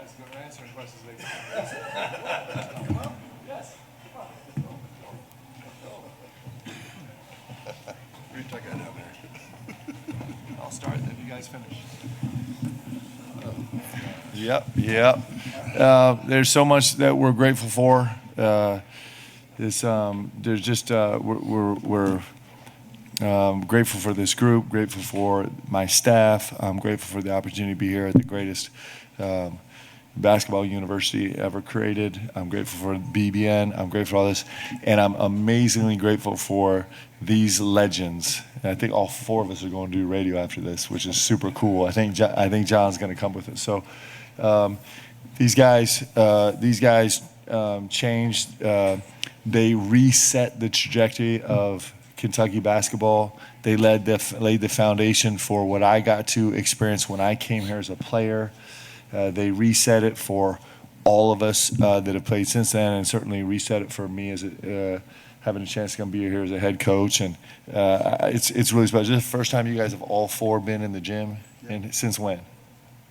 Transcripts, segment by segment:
guys go answer questions they can. Come on. Yes. Come on. Reach that guy down there. I'll start, then you guys finish. Yep. There's so much that we're grateful for. There's just we're grateful for this group, grateful for my staff. I'm grateful for the opportunity to be here at the greatest basketball university ever created. I'm grateful for BBN. I'm grateful for all this. And I'm amazingly grateful for these legends. And I think all four of us are going to do radio after this, which is super cool. I think John's going to come with it. So these guys changed. They reset the trajectory of Kentucky basketball. They laid the foundation for what I got to experience when I came here as a player. They reset it for all of us that have played since then, and certainly reset it for me as having a chance to come be here as a head coach. And it's really special. This is the first time you guys have all four been in the gym, and since when?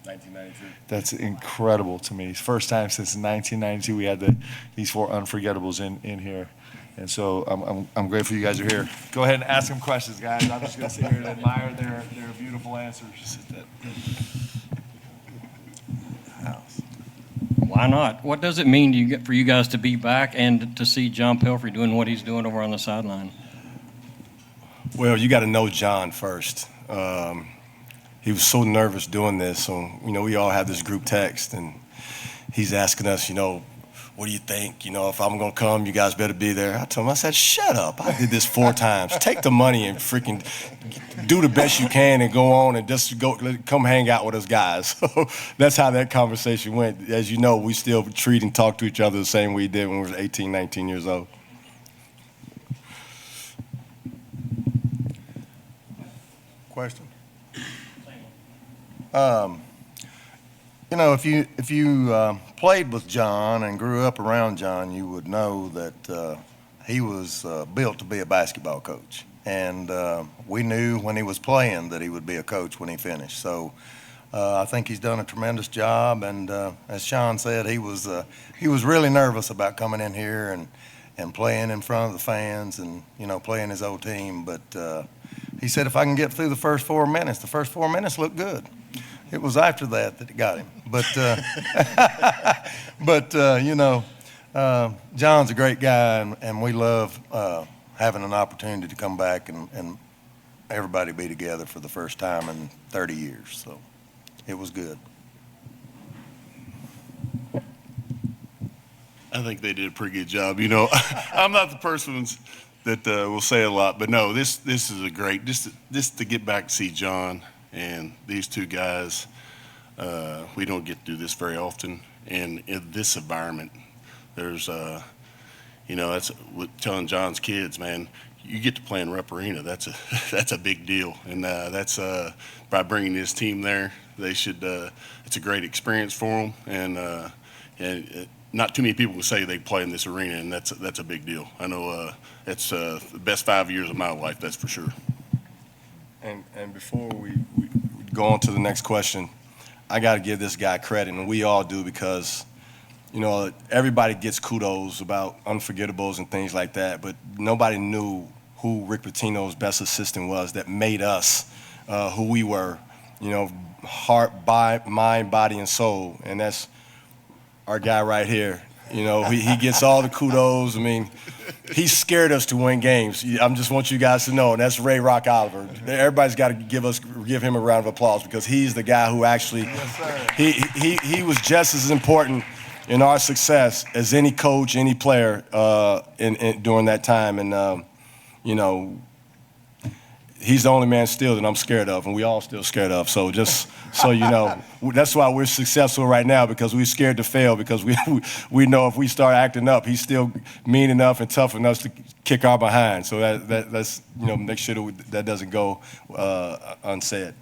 1992. That's incredible to me. First time since 1992 we had these four unforgettables in here. And so I'm grateful you guys are here. Go ahead and ask them questions, guys. I'm just going to sit here and admire their beautiful answers. Why not? What does it mean for you guys to be back and to see John Pelphrey doing what he's doing over on the sideline? Well, you got to know John first. He was so nervous doing this. So, we all have this group text, and he's asking us, what do you think? If I'm going to come, you guys better be there. I told him, I said, shut up. I did this 4 times. Take the money and freaking do the best you can and go on and just come hang out with us guys. So that's how that conversation went. As you know, we still treat and talk to each other the same way we did when we were 18, 19 years old. Question? If you played with John and grew up around John, you would know that he was built to be a basketball coach. And we knew when he was playing that he would be a coach when he finished. So I think he's done a tremendous job. And as Sean said, he was really nervous about coming in here and playing in front of the fans and, playing his old team. But he said, if I can get through the first 4 minutes looked good. It was after that it got him. But John's a great guy, and we love having an opportunity to come back and everybody be together for the first time in 30 years. So it was good. I think they did a pretty good job. I'm not the person that will say a lot, but no, this is a great, just to get back to see John and these two guys. We don't get to do this very often, and in this environment, there's that's what telling John's kids, man, you get to play in Rep Arena. That's a big deal, and that's by bringing this team there, they should. It's a great experience for them, and not too many people can say they play in this arena, and that's a big deal. I know it's the best 5 years of my life, that's for sure. And before we go on to the next question, I got to give this guy credit, and we all do, because everybody gets kudos about Unforgettables and things like that, but nobody knew who Rick Pitino's best assistant was that made us who we were, heart, mind, body, and soul. And that's our guy right here. He gets all the kudos. I mean, he scared us to win games. I just want you guys to know, and that's Ray Rock Oliver. Everybody's got to give him a round of applause, because he's the guy who actually, he was just as important in our success as any coach, any player during that time. And, he's the only man still that I'm scared of, and we all still scared of. So just so you know, that's why we're successful right now, because we're scared to fail, because we know if we start acting up, he's still mean enough and tough enough to kick our behind. So that's make sure that doesn't go unsaid.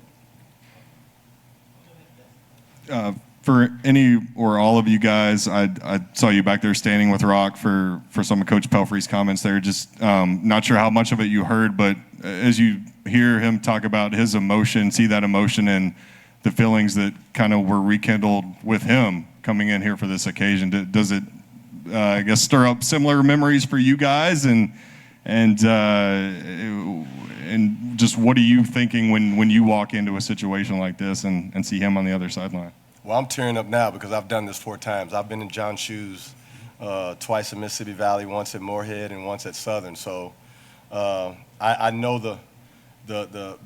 For any or all of you guys, I saw you back there standing with Rock for some of Coach Pelphrey's comments there. Just not sure how much of it you heard, but as you hear him talk about his emotion, see that emotion and the feelings that kind of were rekindled with him, coming in here for this occasion. Does it, I guess, stir up similar memories for you guys? And just what are you thinking when you walk into a situation like this and see him on the other sideline? Well, I'm tearing up now because I've done this 4 times. I've been in John's shoes twice at Mississippi Valley, once at Moorhead, and once at Southern. So I know the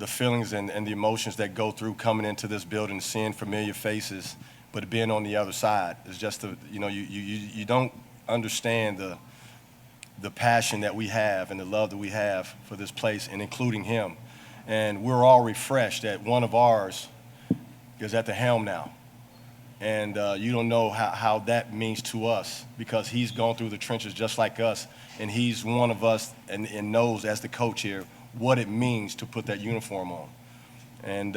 feelings and the emotions that go through coming into this building, seeing familiar faces, but being on the other side is just you don't understand the passion that we have and the love that we have for this place, and including him. And we're all refreshed that one of ours is at the helm now. And you don't know how that means to us, because he's gone through the trenches just like us, and he's one of us and knows, as the coach here, what it means to put that uniform on. And,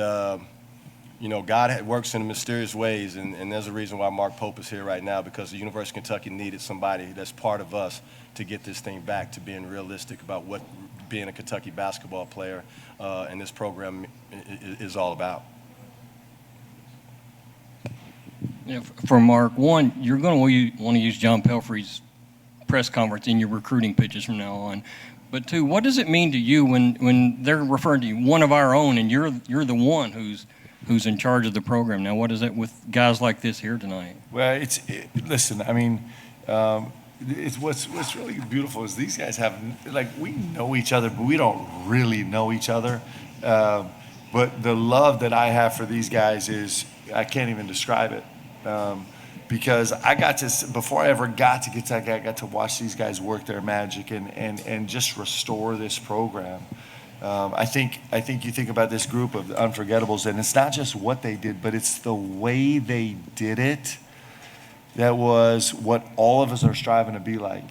God works in mysterious ways, and there's a reason why Mark Pope is here right now, because the University of Kentucky needed somebody that's part of us to get this thing back to being realistic about what being a Kentucky basketball player and this program is all about. Yeah, for Mark, one, you're going to want to use John Pelphrey's press conference in your recruiting pitches from now on. But 2, what does it mean to you when they're referring to you, one of our own, and you're the one who's in charge of the program now? What is it with guys like this here tonight? Well, listen, I mean, it's what's really beautiful is these guys have, we know each other, but we don't really know each other. But the love that I have for these guys is, I can't even describe it. Because I got to, before I ever got to Kentucky, I got to watch these guys work their magic and just restore this program. I think you think about this group of Unforgettables, and it's not just what they did, but it's the way they did it that was what all of us are striving to be like.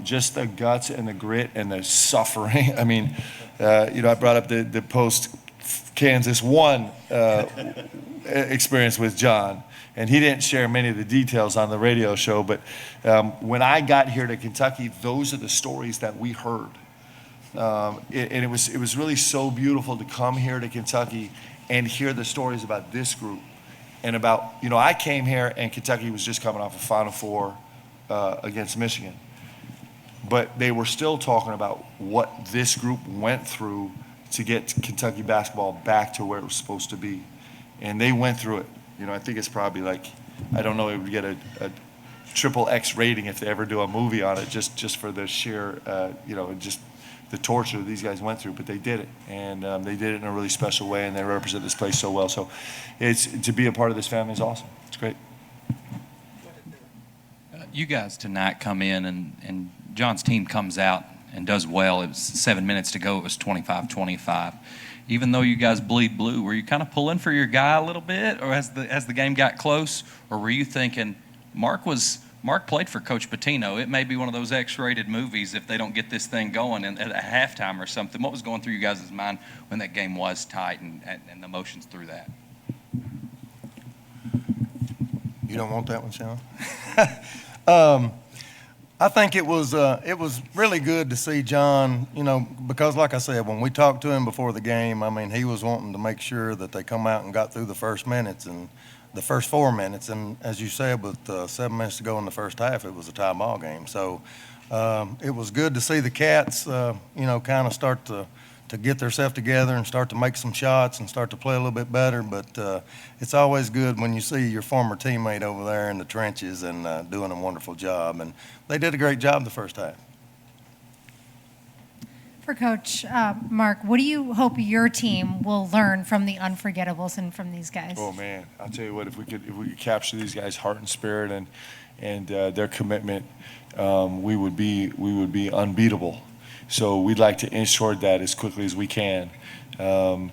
Just the guts and the grit and the suffering. I mean, I brought up the post-Kansas 1 experience with John. And he didn't share many of the details on the radio show, but when I got here to Kentucky, those are the stories that we heard. And it was really so beautiful to come here to Kentucky and hear the stories about this group. And about, I came here and Kentucky was just coming off a Final Four against Michigan. But they were still talking about what this group went through to get Kentucky basketball back to where it was supposed to be. And they went through it. I think it's probably I don't know, it would get a XXX rating if they ever do a movie on it, just for the sheer, just the torture that these guys went through. But they did it, and they did it in a really special way, and they represent this place so well. So to be a part of this family is awesome. It's great. You guys tonight come in, and John's team comes out and does well. It was 7 minutes to go. It was 25-25. Even though you guys bleed blue, were you kind of pulling for your guy a little bit, or as the game got close, or were you thinking Mark played for Coach Pitino? It may be one of those X-rated movies if they don't get this thing going at a halftime or something. What was going through you guys' mind when that game was tight and the emotions through that? You don't want that one, Sean? I think it was really good to see John, because like I said, when we talked to him before the game, I mean, he was wanting to make sure that they come out and got through the first minutes and the first 4 minutes. And as you said, with 7 minutes to go in the first half, it was a tie ball game. So it was good to see the Cats, kind of start to get themselves together and start to make some shots and start to play a little bit better. But it's always good when you see your former teammate over there in the trenches and doing a wonderful job. And they did a great job the first half. For Coach Mark, what do you hope your team will learn from the Unforgettables and from these guys? Oh man, I'll tell you what, if we could capture these guys' heart and spirit and their commitment, we would be unbeatable. So we'd like to inch toward that as quickly as we can. There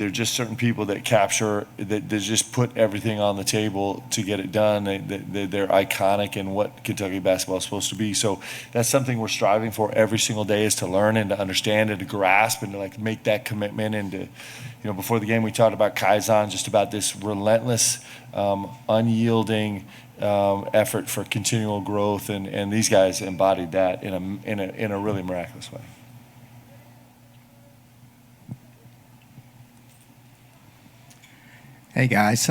are just certain people that capture, that just put everything on the table to get it done. They're iconic in what Kentucky basketball is supposed to be. So that's something we're striving for every single day, is to learn and to understand and to grasp and to make that commitment. And to, before the game we talked about Kaizen, just about this relentless, unyielding effort for continual growth, and these guys embodied that in a really miraculous way. Hey guys,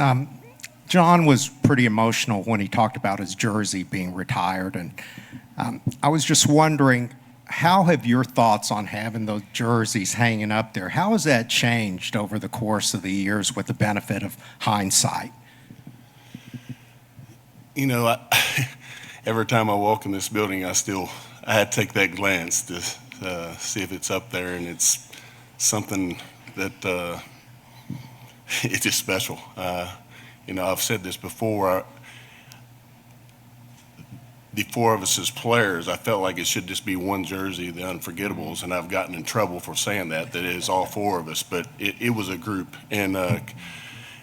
John was pretty emotional when he talked about his jersey being retired, and I was just wondering, how have your thoughts on having those jerseys hanging up there, how has that changed over the course of the years with the benefit of hindsight? You know, every time I walk in this building, I had to take that glance to see if it's up there, and it's something that it's just special. You know, I've said this before. The four of us as players, I felt like it should just be one jersey, the Unforgettables, and I've gotten in trouble for saying that it is all four of us, but it was a group. And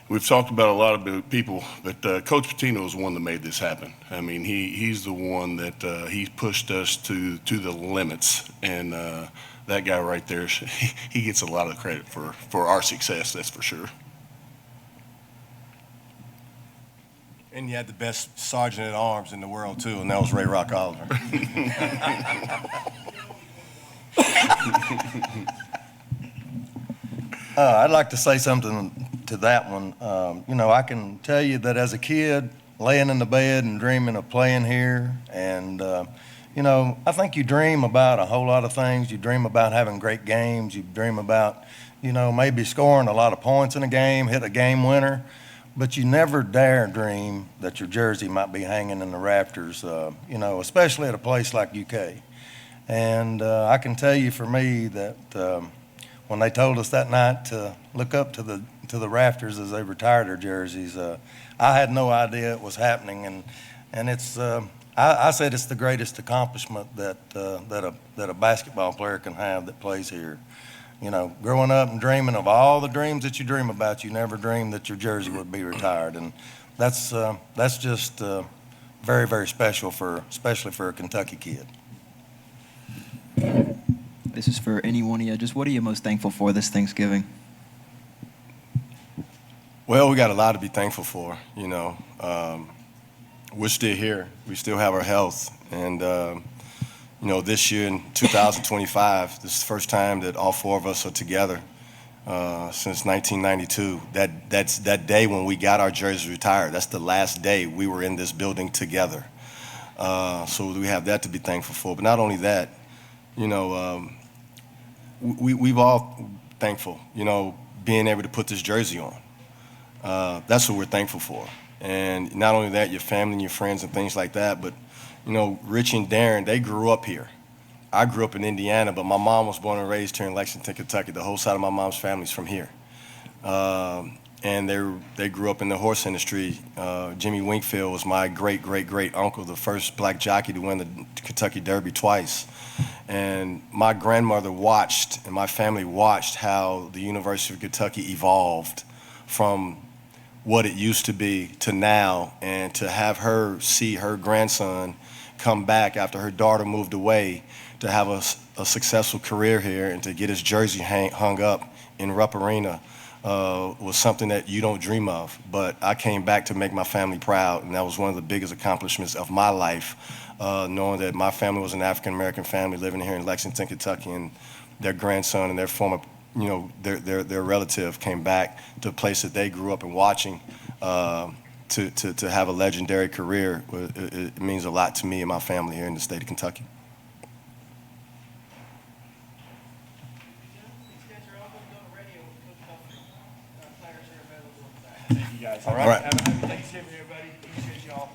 we've talked about a lot of people, but Coach Pitino is the one that made this happen. I mean, he's the one that he pushed us to the limits, and that guy right there, he gets a lot of credit for our success, that's for sure. And you had the best sergeant at arms in the world too, and that was Ray Rock Oliver. I'd like to say something to that one. You know, I can tell you that as a kid, laying in the bed and dreaming of playing here, and you know, I think you dream about a whole lot of things. You dream about having great games. You dream about, you know, maybe scoring a lot of points in a game, hit a game winner. But you never dare dream that your jersey might be hanging in the rafters, you know, especially at a place like UK. And I can tell you for me that when they told us that night to look up to the rafters as they retired their jerseys, I had no idea it was happening. And it's I said it's the greatest accomplishment that a basketball player can have that plays here. You know, growing up and dreaming of all the dreams that you dream about, you never dreamed that your jersey would be retired, and that's just very, very special especially for a Kentucky kid. This is for any one of you. Just what are you most thankful for this Thanksgiving? Well, we got a lot to be thankful for. You know, we're still here. We still have our health, and you know, this year in 2025, this is the first time that all four of us are together since 1992. That's that day when we got our jerseys retired. That's the last day we were in this building together. So we have that to be thankful for. But not only that, you know, we've all thankful, you know, being able to put this jersey on. That's what we're thankful for. And not only that, your family and your friends and things like that, but you know, Rich and Darren, they grew up here. I grew up in Indiana, but my mom was born and raised here in Lexington, Kentucky. The whole side of my mom's family's from here. And they grew up in the horse industry. Jimmy Winkfield was my great uncle, the first black jockey to win the Kentucky Derby twice. And my grandmother watched, and my family watched how the University of Kentucky evolved from what it used to be to now, and to have her see her grandson come back after her daughter moved away to have a successful career here and to get his jersey hung up in Rupp Arena was something that you don't dream of. But I came back to make my family proud, and that was one of the biggest accomplishments of my life, knowing that my family was an African-American family living here in Lexington, Kentucky, and their grandson and their former, you know, their relative came back to a place that they grew up in watching. To have a legendary career, it means a lot to me and my family here in the state of Kentucky. Thank you guys. All right. Have a happy Thanksgiving, everybody. Appreciate y'all.